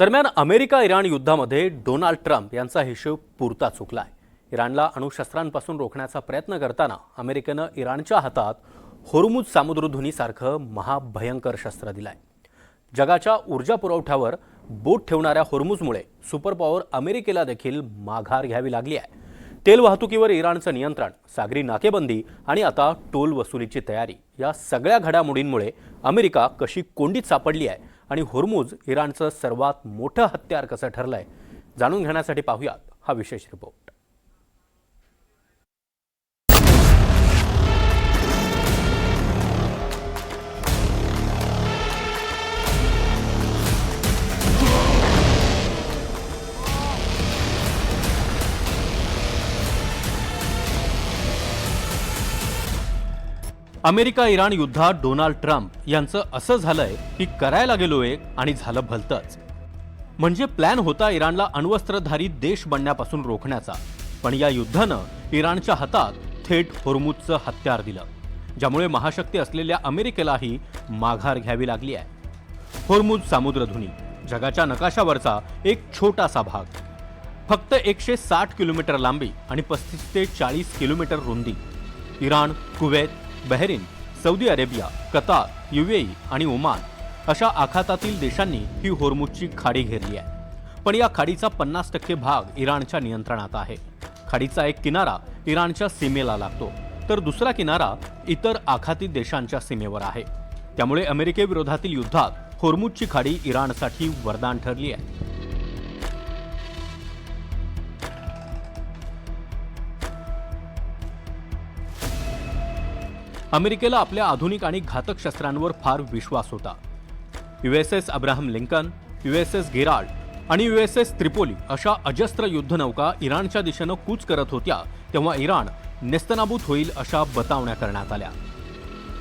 दरम्यान America Iran युद्धामध्ये Donald Trump यांचा हिशोब पुरता चुकलाय। इराणला अणुशस्त्रांपासून रोखण्याचा प्रयत्न करताना अमेरिकेनं इराणच्या हातात होर्मुझ सामुद्रधुनीसारखं महाभयंकर शस्त्र दिलंय। जगाच्या ऊर्जा पुरवठ्यावर बोट ठेवणाऱ्या होर्मुझमुळे सुपर पॉवर अमेरिकेला देखील माघार घ्यावी लागली आहे। तेल वाहतुकीवर इराणचं नियंत्रण, सागरी नाकेबंदी आणि आता टोल वसुलीची तयारी या सगळ्या घडामोडींमुळे अमेरिका कशी कोंडीत सापडली आहे आणि होर्मुझ इराणचं सर्वात मोठं हत्यार कसं ठरलंय जाणून घेण्यासाठी पाहूयात हा विशेष रिपोर्ट। अमेरिका इराण युद्धात डोनाल्ड ट्रम्प यांचं असं झालंय की करायला गेलो एक आणि झालं भलतंच। म्हणजे प्लॅन होता इराणला अण्वस्त्रधारी देश बनण्यापासून रोखण्याचा, पण या युद्धानं इराणच्या हातात थेट होर्मुझचं हत्यार दिलं, ज्यामुळे महाशक्ती असलेल्या अमेरिकेलाही माघार घ्यावी लागली आहे। होर्मुझ सामुद्रधुनी जगाच्या नकाशावरचा एक छोटासा भाग, फक्त 160 किलोमीटर लांबी आणि 35 ते 40 किलोमीटर रुंदी। Iran, Kuwait, Bahrain, Saudi Arabia, Qatar, UAE आणि ओमान अशा आखातातील देशांनी ही होर्मुझची खाडी घेरली आहे। पण या खाडीचा 50% भाग इराणच्या नियंत्रणात आहे। खाडीचा एक किनारा इराणच्या सीमेला लागतो, तर दुसरा किनारा इतर आखाती देशांच्या सीमेवर आहे। त्यामुळे अमेरिकेविरोधातील युद्धात होर्मुझची खाडी इराणसाठी वरदान ठरली आहे। अमेरिकेला आपल्या आधुनिक आणि घातक शस्त्रांवर फार विश्वास होता। USS Abraham Lincoln, USS Gerald आणि USS त्रिपोली अशा अजस्त्र युद्धनौका इराणच्या दिशेनं कूच करत होत्या तेव्हा इराण नेस्तनाबूत होईल अशा बतावण्या करण्यात आल्या।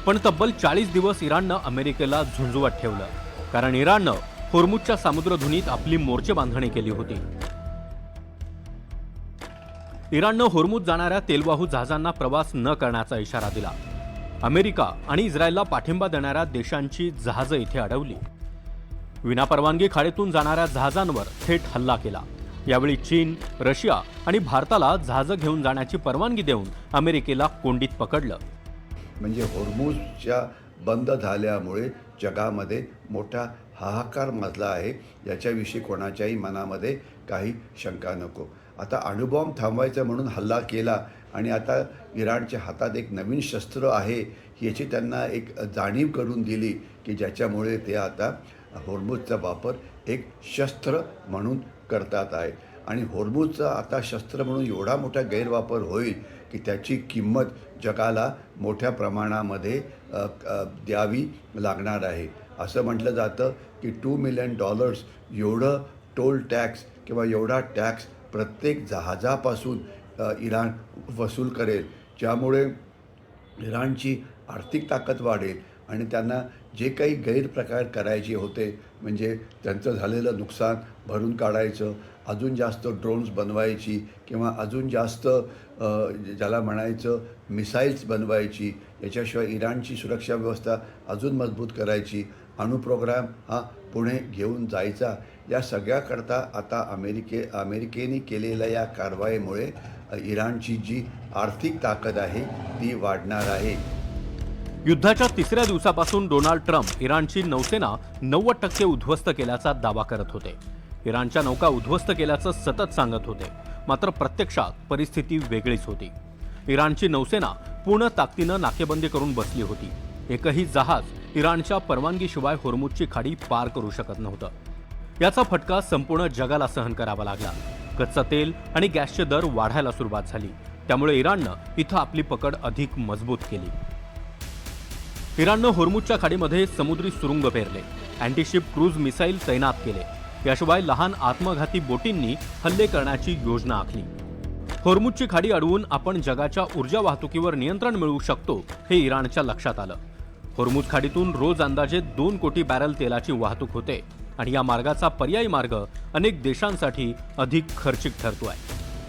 पण तब्बल 40 दिवस इराणनं अमेरिकेला झुंजवत ठेवलं, कारण इराणनं होर्मुझच्या सामुद्रधुनीत आपली मोर्चे बांधणी केली होती। इराणनं होर्मुझ जाणाऱ्या तेलवाहू जहाजांना प्रवास न करण्याचा इशारा दिला। अमेरिका आणि इस्रायलला पाठिंबा देणाऱ्या देशांची जहाजं इथे अडवली। विनापरवानगी खाडीतून जाणाऱ्या जहाजांवर थेट हल्ला केला। यावेळी चीन, रशिया आणि भारताला जहाजं घेऊन जाण्याची परवानगी देऊन अमेरिकेला कोंडीत पकडलं। म्हणजे होर्मुझच्या बंद झाल्यामुळे जगामध्ये मोठा हाहाकार माजला आहे, याच्याविषयी कोणाच्याही मनामध्ये काही शंका नको। आता अणुबॉम्ब थांबवायचा म्हणून हल्ला केला आणि आता इराणच्या हातात एक नवीन शस्त्र आहे याची त्यांना एक जाणीव करून दिली की ज्याच्यामुळे ते आता होर्मुझचा वापर एक शस्त्र म्हणून करतात आहे। आणि होर्मुझचा आता शस्त्र म्हणून एवढा मोठा गैरवापर होईल की त्याची किंमत जगाला मोठ्या प्रमाणामध्ये द्यावी लागणार आहे। असं म्हटलं जातं की $2 मिलियन एवढं टोल टॅक्स किंवा एवढा टॅक्स प्रत्येक जहाजापासून इराण वसूल करेल, ज्यामुळे इराणची आर्थिक ताकद वाढेल आणि त्यांना जे काही गैरप्रकार करायचे होते, म्हणजे त्यांचं झालेलं नुकसान भरून काढायचं, अजून जास्त ड्रोन्स बनवायची किंवा अजून जास्त ज्याला म्हणायचं मिसाईल्स बनवायची, याच्याशिवाय इराणची सुरक्षा व्यवस्था अजून मजबूत करायची, अणुप्रोग्राम हा पुढे घेऊन जायचा, या सगळ्याकरता आता अमेरिकेने केलेल्या या कारवाईमुळे इराणची जी आर्थिक ताकद आहे ती वाढणार आहे। युद्धाच्या तिसऱ्या दिवसापासून डोनाल्ड ट्रम्प इराणची नौसेना 90% उद्ध्वस्त केल्याचा दावा करत होते। इराणच्या नौका उद्ध्वस्त केल्याचं सतत सांगत होते, मात्र प्रत्यक्षात परिस्थिती वेगळीच होती। इराणची नौसेना पूर्ण ताकदीनं नाकेबंदी करून बसली होती। एकही जहाज इराणच्या परवानगीशिवाय होर्मुझची खाडी पार करू शकत नव्हतं। याचा फटका संपूर्ण जगाला सहन करावा लागला। कच्चं तेल आणि गॅसचे दर वाढायला सुरुवात झाली, त्यामुळे इराणनं इथं आपली पकड अधिक मजबूत केली। इराणनं होर्मुझच्या खाडीमध्ये समुद्री सुरुंग पेरले, अँटीशिप क्रूज मिसाईल तैनात केले, याशिवाय लहान आत्मघाती बोटींनी हल्ले करण्याची योजना आखली। होर्मुझची खाडी अडवून आपण जगाच्या ऊर्जा वाहतुकीवर नियंत्रण मिळवू शकतो हे इराणच्या लक्षात आलं। होर्मुझ खाडीतून रोज अंदाजे 2 कोटी बॅरल तेलाची वाहतूक होते आणि या मार्गाचा पर्यायी मार्ग अनेक देशांसाठी अधिक खर्चिक ठरतोय।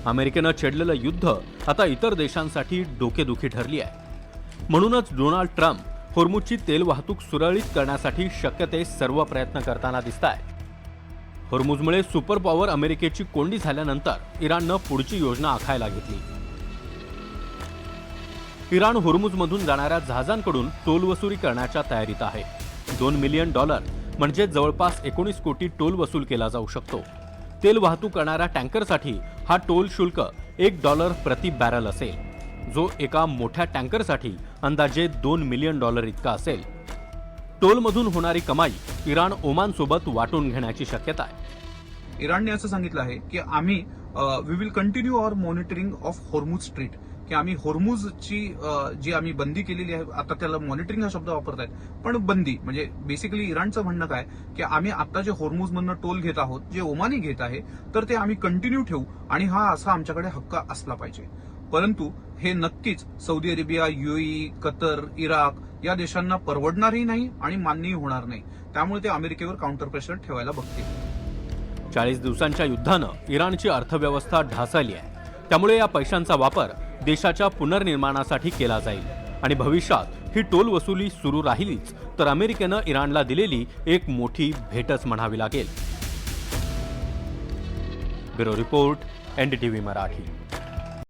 अमेरिकेनं छेडलेलं युद्ध आता इतर देशांसाठी डोकेदुखी ठरली आहे। म्हणूनच डोनाल्ड ट्रम्प होर्मुझची तेल वाहतूक सुरळीत करण्यासाठी शक्य ते सर्व प्रयत्न करताना दिसतायत। होर्मुझमुळे सुपर पॉवर अमेरिकेची कोंडी झाल्यानंतर इराणनं पुढची योजना आखायला घेतली. इराण होर्मुझमधून जाणाऱ्या जहाजांकडून टोल वसुली करण्याच्या तयारीत आहे. $2 मिलियन म्हणजे जवळपास 19 कोटी टोल वसूल केला जाऊ शकतो. तेल वाहतूक करणाऱ्या टँकरसाठी हा टोल शुल्क $1 प्रति बॅरल असेल, जो एका मोठ्या टँकरसाठी अंदाजे $2 मिलियन इतका असेल. टोलमधून होणारी कमाई इराण ओमानसोबत वाटून घेण्याची शक्यता आहे. इराणने असं सांगितलं आहे की आम्ही we will continue our monitoring of Hormuz strait, की आम्ही होर्मुझची जी आम्ही बंदी केलेली आहे, आता त्याला मॉनिटरिंग हा शब्द वापरतायत, पण बंदी म्हणजे बेसिकली इराणचं म्हणणं काय की आम्ही आता जे होर्मुझमधनं टोल घेत आहोत, जे ओमानी घेत आहे, तर ते आम्ही कंटिन्यू ठेवू आणि हा असा आमच्याकडे हक्क असला पाहिजे. परंतु हे नक्कीच सौदी अरेबिया, UAE, कतर, इराक या देशांना परवडणारही नाही आणि मान्यही होणार नाही. त्यामुळे ते अमेरिकेवर काउंटर प्रेशर ठेवायला बघतील. 40 दिवसांच्या युद्धानं इराणची अर्थव्यवस्था ढासळली आहे. त्यामुळे या पैशांचा वापर देशाच्या पुनर्निर्माणासाठी केला जाईल आणि भविष्यात ही टोल वसुली सुरू राहिलीच तर अमेरिकेनं इराणला दिलेली एक मोठी भेटच म्हणावी लागेल. Bureau report, NDTV Marathi.